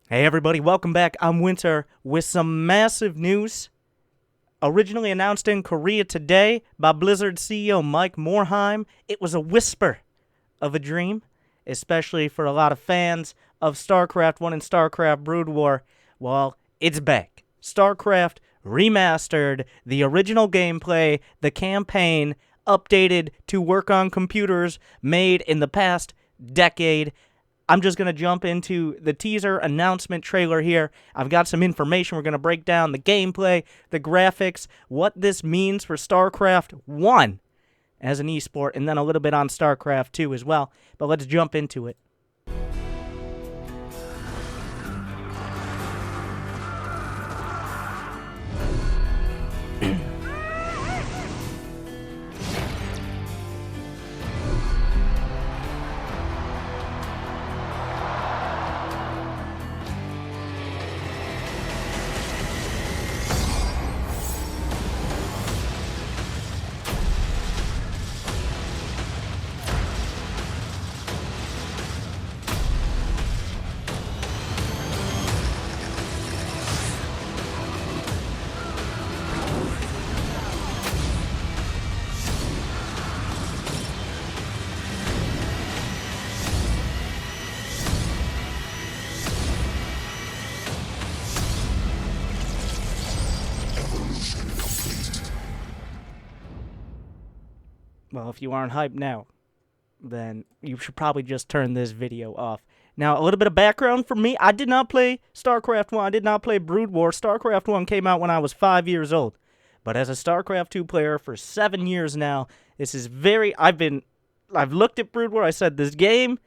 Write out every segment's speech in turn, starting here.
Hey everybody, welcome back. I'm Winter with some massive news. Originally announced in Korea today by Blizzard CEO Mike Morhaime, it was a whisper of a dream, especially for a lot of fans of StarCraft 1 and StarCraft Brood War. Well, it's back. StarCraft Remastered, the original gameplay, the campaign, updated to work on computers made in the past decade. I'm just going to jump into the teaser announcement trailer here. I've got some information. We're going to break down the gameplay, the graphics, what this means for StarCraft 1 as an esport, and then a little bit on StarCraft 2 as well. But let's jump into it. Well, if you aren't hyped now, then you should probably just turn this video off. Now, a little bit of background for me. I did not play StarCraft 1. I did not play Brood War. StarCraft 1 came out when I was 5 years old. But as a StarCraft 2 player for 7 years now, this is I've looked at Brood War. I said, this game,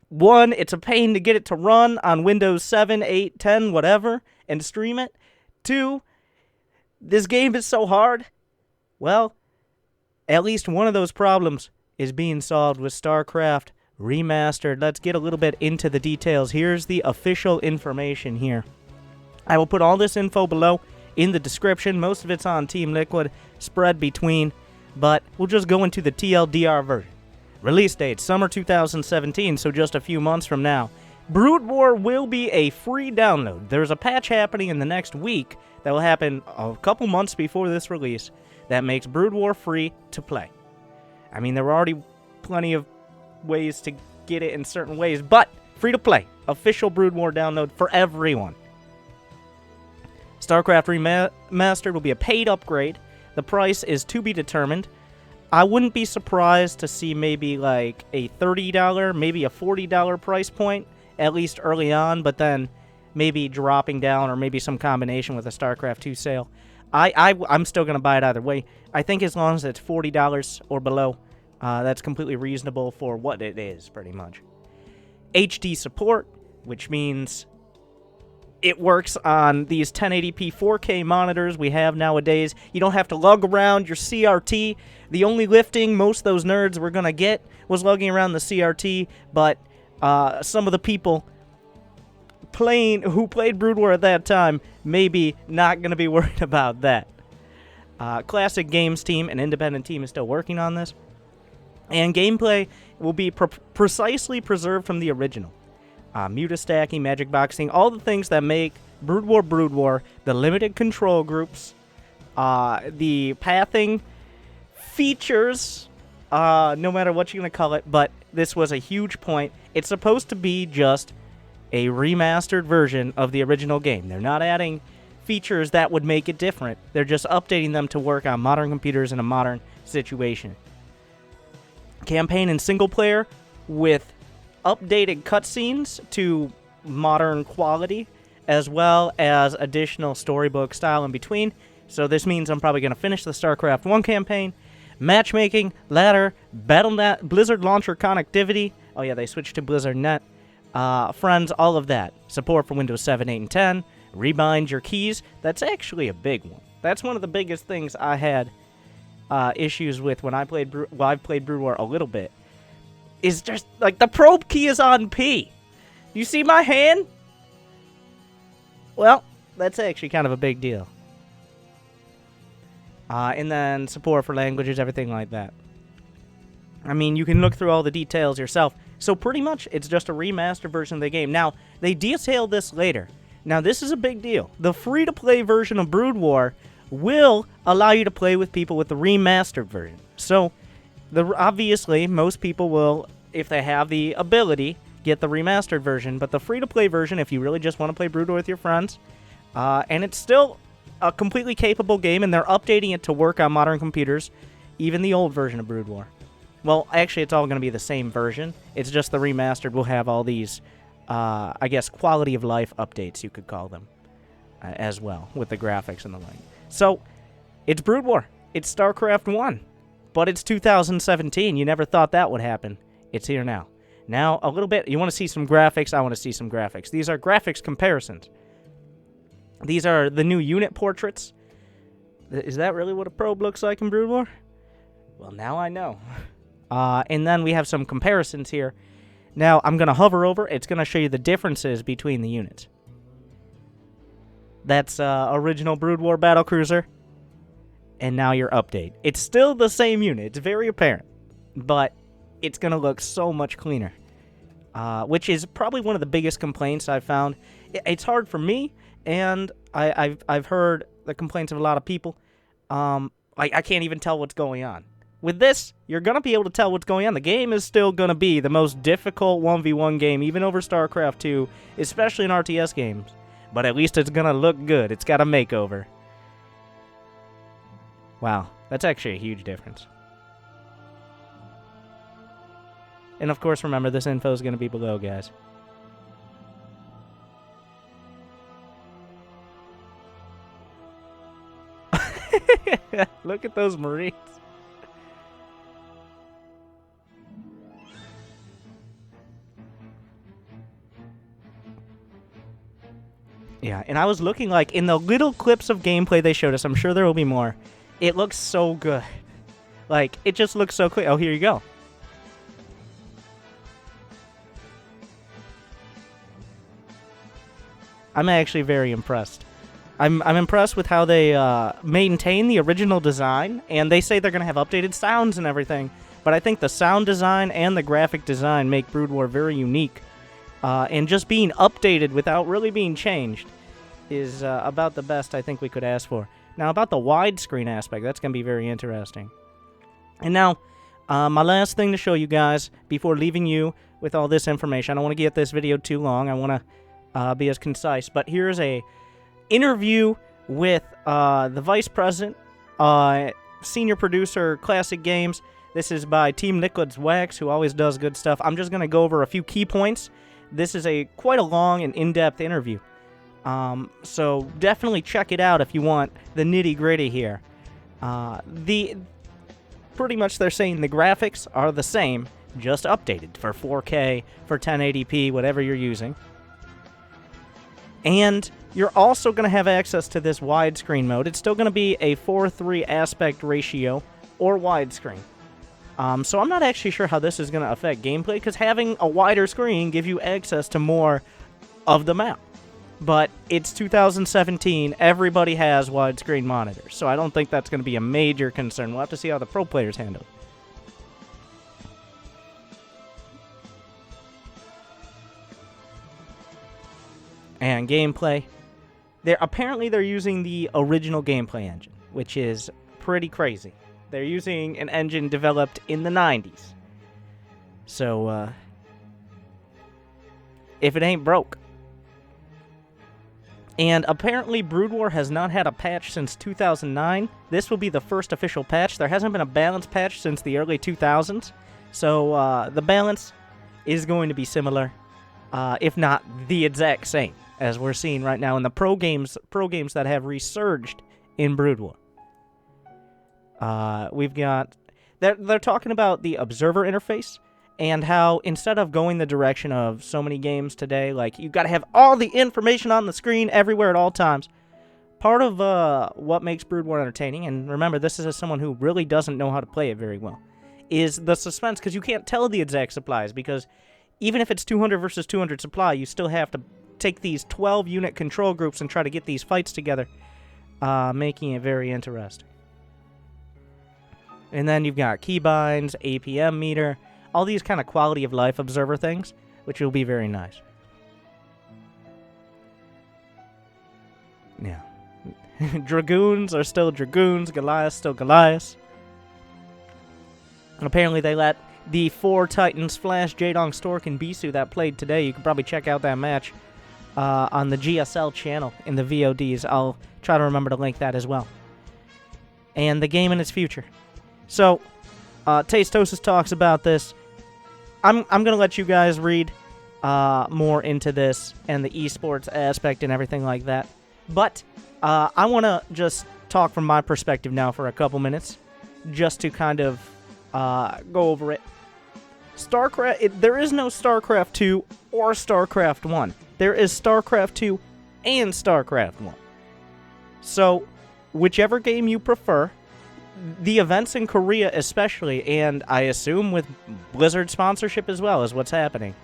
one, it's a pain to get it to run on Windows 7, 8, 10, whatever, and stream it. Two, this game is so hard. Well, at least one of those problems is being solved with StarCraft Remastered. Let's get a little bit into the details. Here's the official information here. I will put all this info below in the description. Most of it's on Team Liquid, spread between, but we'll just go into the TLDR version. Release date, summer 2017, so just a few months from now. Brood War will be a free download. There's a patch happening in the next week that will happen a couple months before this release that makes Brood War free to play. I mean, there were already plenty of ways to get it in certain ways, but free to play. Official Brood War download for everyone. StarCraft Remastered will be a paid upgrade. The price is to be determined. I wouldn't be surprised to see maybe like a $30, maybe a $40 price point, at least early on, but then maybe dropping down or maybe some combination with a StarCraft 2 sale. I'm still going to buy it either way. I think as long as it's $40 or below, that's completely reasonable for what it is, pretty much. HD support, which means it works on these 1080p 4K monitors we have nowadays. You don't have to lug around your CRT. The only lifting most of those nerds were going to get was lugging around the CRT, but some of the people who played Brood War at that time maybe not going to be worried about that. Classic Games team, an independent team, is still working on this. And gameplay will be precisely preserved from the original. Mutastacking, magic boxing, all the things that make Brood War, the limited control groups, the pathing features, no matter what you're going to call it, but this was a huge point. It's supposed to be just a remastered version of the original game. They're not adding features that would make it different. They're just updating them to work on modern computers in a modern situation. Campaign and single player with updated cutscenes to modern quality, as well as additional storybook style in between. So this means I'm probably going to finish the StarCraft 1 campaign. Matchmaking, ladder, Battle.net, Blizzard launcher connectivity. Oh yeah, they switched to Blizzard.net. Friends, all of that. Support for Windows 7, 8, and 10. Rebind your keys. That's actually a big one. That's one of the biggest things I had issues with when I played I've played Brood War a little bit. Is just, like, the probe key is on P. You see my hand? Well, that's actually kind of a big deal. And then support for languages, everything like that. I mean, you can look through all the details yourself. So pretty much, it's just a remastered version of the game. Now, they detail this later. Now, this is a big deal. The free-to-play version of Brood War will allow you to play with people with the remastered version. So, obviously, most people will, if they have the ability, get the remastered version. But the free-to-play version, if you really just want to play Brood War with your friends, and it's still a completely capable game, and they're updating it to work on modern computers, even the old version of Brood War. Well, actually, it's all going to be the same version. It's just the remastered will have all these, I guess, quality of life updates, you could call them, as well, with the graphics and the like. So, it's Brood War. It's StarCraft 1. But it's 2017. You never thought that would happen. It's here now. Now, a little bit, you want to see some graphics? I want to see some graphics. These are graphics comparisons. These are the new unit portraits. Is that really what a probe looks like in Brood War? Well, now I know. And then we have some comparisons here. Now, I'm going to hover over. It's going to show you the differences between the units. That's original Brood War Battlecruiser. And now your update. It's still the same unit. It's very apparent. But it's going to look so much cleaner. Which is probably one of the biggest complaints I've found. It's hard for me, and I've heard the complaints of a lot of people. I can't even tell what's going on. With this, you're going to be able to tell what's going on. The game is still going to be the most difficult 1v1 game, even over StarCraft 2, especially in RTS games. But at least it's going to look good. It's got a makeover. Wow, that's actually a huge difference. And of course, remember, this info is going to be below, guys. Look at those Marines. Yeah, and I was looking, like, in the little clips of gameplay they showed us, I'm sure there will be more, it looks so good. Like, it just looks so quick. Oh, here you go. I'm actually very impressed. I'm impressed with how they maintain the original design, and they say they're going to have updated sounds and everything, but I think the sound design and the graphic design make Brood War very unique. And just being updated without really being changed is about the best I think we could ask for. Now, about the widescreen aspect, that's going to be very interesting. And now, my last thing to show you guys before leaving you with all this information. I don't want to get this video too long. I want to be as concise. But here's a interview with the Vice President, Senior Producer, Classic Games. This is by Team Nicholas Wax, who always does good stuff. I'm just going to go over a few key points. This is quite a long and in-depth interview. So definitely check it out if you want the nitty-gritty here. Pretty much they're saying the graphics are the same, just updated for 4K, for 1080p, whatever you're using. And you're also going to have access to this widescreen mode. It's still going to be a 4:3 aspect ratio or widescreen. So I'm not actually sure how this is going to affect gameplay, because having a wider screen gives you access to more of the map. But it's 2017, everybody has widescreen monitors, so I don't think that's going to be a major concern. We'll have to see how the pro players handle it. And gameplay. Apparently they're using the original gameplay engine, which is pretty crazy. They're using an engine developed in the 90s. So, if it ain't broke. And apparently Brood War has not had a patch since 2009. This will be the first official patch. There hasn't been a balance patch since the early 2000s. So, the balance is going to be similar, if not the exact same, as we're seeing right now in the pro games that have resurged in Brood War. We've got... They're talking about the observer interface, and how instead of going the direction of so many games today, like, you got to have all the information on the screen everywhere at all times. Part of what makes Brood War entertaining, and remember, this is as someone who really doesn't know how to play it very well, is the suspense, because you can't tell the exact supplies, because even if it's 200 versus 200 supply, you still have to take these 12-unit control groups and try to get these fights together, making it very interesting. And then you've got keybinds, APM meter, all these kind of quality of life observer things, which will be very nice. Yeah. Dragoons are still Dragoons, Goliaths still Goliaths. And apparently they let the 4 Titans, Flash, Jaedong, Stork, and Bisu that played today. You can probably check out that match on the GSL channel in the VODs. I'll try to remember to link that as well. And the game and its future. So, Tastosis talks about this. I'm going to let you guys read more into this and the esports aspect and everything like that. But I want to just talk from my perspective now for a couple minutes, just to kind of go over it. StarCraft, there is no StarCraft 2 or StarCraft 1. There is StarCraft 2 and StarCraft 1. So, whichever game you prefer, the events in Korea especially, and I assume with Blizzard sponsorship as well, is what's happening,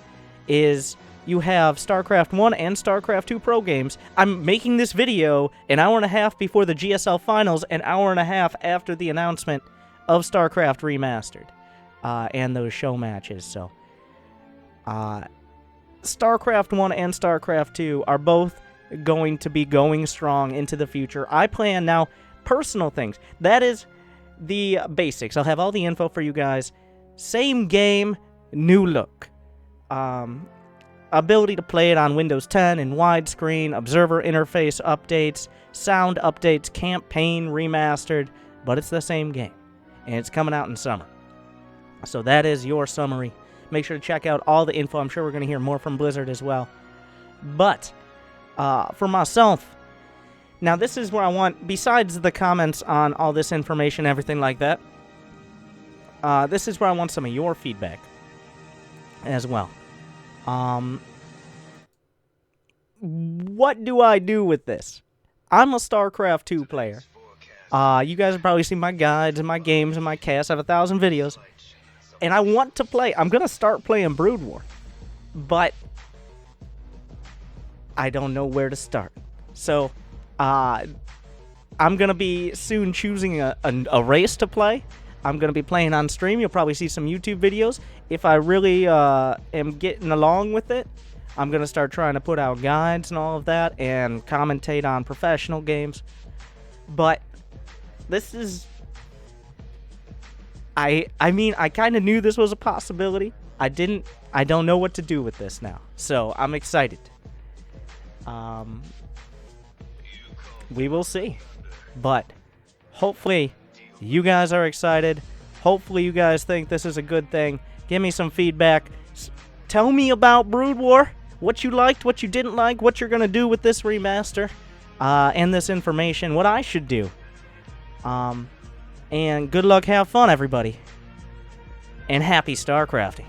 is you have StarCraft 1 and StarCraft 2 pro games. I'm making this video an hour and a half before the GSL Finals, an hour and a half after the announcement of StarCraft Remastered and those show matches. So, StarCraft 1 and StarCraft 2 are both going to be going strong into the future. I plan now, personal things. That is the basics. I'll have all the info for you guys. Same game, new look. Ability to play it on Windows 10 in widescreen, observer interface updates, sound updates, campaign remastered, but it's the same game. And it's coming out in summer. So that is your summary. Make sure to check out all the info. I'm sure we're going to hear more from Blizzard as well. But for myself, now this is where I want, besides the comments on all this information, everything like that, this is where I want some of your feedback as well. What do I do with this? I'm a StarCraft 2 player. You guys have probably seen my guides and my games and my casts. I have 1,000 videos. And I want to play. I'm going to start playing Brood War. But I don't know where to start. So, I'm going to be soon choosing a race to play. I'm going to be playing on stream. You'll probably see some YouTube videos. If I really am getting along with it, I'm going to start trying to put out guides and all of that and commentate on professional games. But this is... I mean, I kind of knew this was a possibility. I don't know what to do with this now. So, I'm excited. We will see. But, hopefully, you guys are excited. Hopefully, you guys think this is a good thing. Give me some feedback. Tell me about Brood War. What you liked, what you didn't like, what you're going to do with this remaster. And this information. What I should do. And good luck, have fun, everybody. And happy StarCrafting.